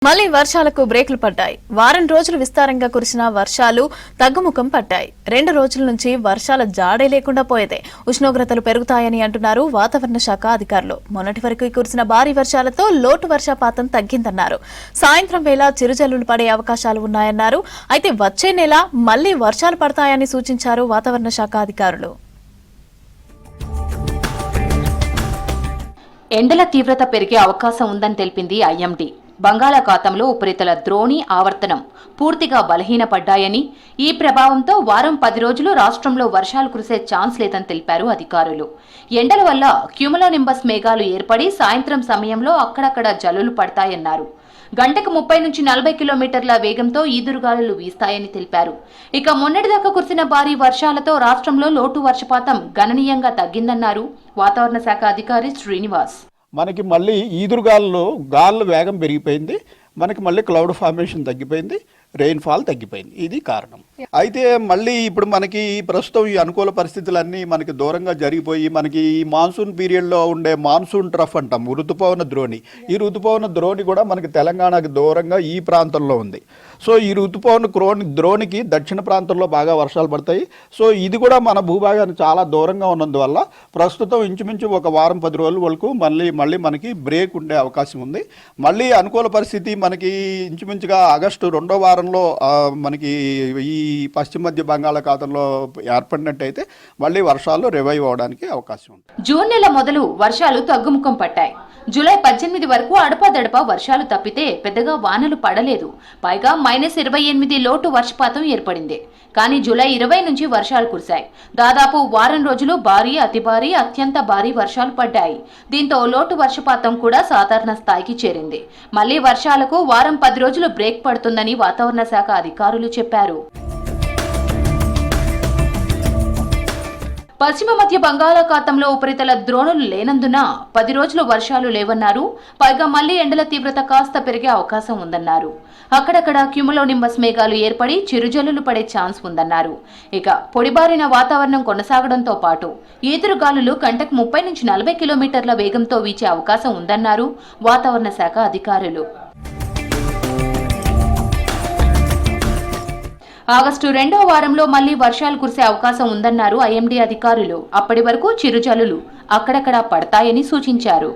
మళ్లీ వర్షాలకు బ్రేకులు పడ్డాయి. వారం రోజులు విస్తారంగా కురిసిన వర్షాలు తగ్గుముఖం పట్టాయి. 2 రోజుల నుంచి వర్షాల జాడే లేకుండా పోయేదే. ఉష్ణోగ్రతలు పెరుగుతాయని అంటున్నారు వాతావరణ శాఖ అధికారులు. మొన్నటి వరకు కురిసిన భారీ వర్షాలతో లోటు వర్షపాతం తగ్గిందన్నారు. సాయంత్రం వేళ చిరుజల్లులు పడే అవకాశాలు ఉన్నాయన్నారు. అయితే వచ్చే నెల మళ్లీ వర్షాలు పడతాయని సూచించారు వాతావరణ శాఖ అధికారులు. ఎండల తీవ్రత పెరిగే అవకాశం ఉందని తెలిపింది ఐఎండీ. బంగాళాఖాతంలో ఉపరితల ద్రోణి ఆవర్తనం పూర్తిగా బలహీనపడ్డాయని, ఈ ప్రభావంతో వారం 10 రోజులు రాష్ట్రంలో వర్షాలు కురిసే ఛాన్స్ లేదని తెలిపారు అధికారులు. ఎండల వల్ల క్యూములోనింబస్ మేఘాలు ఏర్పడి సాయంత్రం సమయంలో అక్కడక్కడ జల్లులు పడతాయన్నారు. గంటకు 30 నుంచి 40 కిలోమీటర్ల వేగంతో ఈదురుగాలులు వీస్తాయని తెలిపారు. ఇక మొన్నటిదాకా కురిసిన భారీ వర్షాలతో రాష్ట్రంలో లోటు వర్షపాతం గణనీయంగా తగ్గిందన్నారు వాతావరణ శాఖ అధికారి శ్రీనివాస్. మనకి మళ్ళీ ఈదురుగాల్లో గాలుల వేగం పెరిగిపోయింది, మనకి మళ్ళీ క్లౌడ్ ఫార్మేషన్ తగ్గిపోయింది, రెయిన్ఫాల్ తగ్గిపోయింది. ఇది కారణం. అయితే మళ్ళీ ఇప్పుడు మనకి ప్రస్తుతం ఈ అనుకూల పరిస్థితులన్నీ మనకి దూరంగా జరిగిపోయి మనకి ఈ మాన్సూన్ పీరియడ్లో ఉండే మాన్సూన్ ట్రఫ్ అంటాం, ఋతుపవన ద్రోణి. ఈ ఋతుపవన ద్రోణి కూడా మనకి తెలంగాణకి దూరంగా ఈ ప్రాంతంలో ఉంది. సో ఈ ఋతుపవన ద్రోణికి దక్షిణ ప్రాంతంలో బాగా వర్షాలు పడతాయి. సో ఇది కూడా మన భూభాగానికి చాలా దూరంగా ఉన్నందువల్ల ప్రస్తుతం ఇంచుమించు ఒక వారం 10 రోజుల వరకు మళ్ళీ మనకి బ్రేక్ ఉండే అవకాశం ఉంది. మళ్ళీ అనుకూల పరిస్థితి మనకి ఇంచుమించుగా ఆగస్టు 2వ వారంలో మనకి ఈ పశ్చిమ మధ్య బంగాళాఖాతంలో ఏర్పడినట్టయితే మళ్ళీ వర్షాలు రివైవ్ అవడానికి అవకాశం ఉంది. జూన్ నెల మొదలు వర్షాలు తగ్గుముఖం పట్టాయి. జూలై 18 వరకు అడపాదడపా వర్షాలు తప్పితే పెద్దగా వానలు పడలేదు. పైగా -28 లోటు వర్షపాతం ఏర్పడింది. కానీ జూలై 20 నుంచి వర్షాలు కురిశాయి. దాదాపు వారం రోజులు భారీ, అతి భారీ, అత్యంత భారీ వర్షాలు పడ్డాయి. దీంతో లోటు వర్షపాతం కూడా సాధారణ స్థాయికి చేరింది. మళ్లీ వర్షాలకు వారం 10 రోజులు బ్రేక్ పడుతుందని వాతావరణ శాఖ అధికారులు చెప్పారు. పశ్చిమ మధ్య బంగాళాఖాతంలో ఉపరితల ద్రోణులు లేనందున 10 రోజులు వర్షాలు లేవన్నారు. పైగా మళ్లీ ఎండల తీవ్రత కాస్త పెరిగే అవకాశం ఉందన్నారు. అక్కడక్కడ క్యూములోనింబస్ మేఘాలు ఏర్పడి చిరుజల్లులు పడే ఛాన్స్ ఉందన్నారు. ఇక పొడిబారిన వాతావరణం కొనసాగడంతో పాటు ఈదురుగాలులు గంటకు 30 నుంచి 40 కిలోమీటర్ల వేగంతో వీచే అవకాశం ఉందన్నారు వాతావరణ శాఖ అధికారులు. ఆగస్టు 2వ వారంలో మళ్లీ వర్షాలు కురిసే అవకాశం ఉందన్నారు ఐఎండీ అధికారులు. అప్పటి వరకు చిరుజల్లులు అక్కడక్కడ పడతాయని సూచించారు.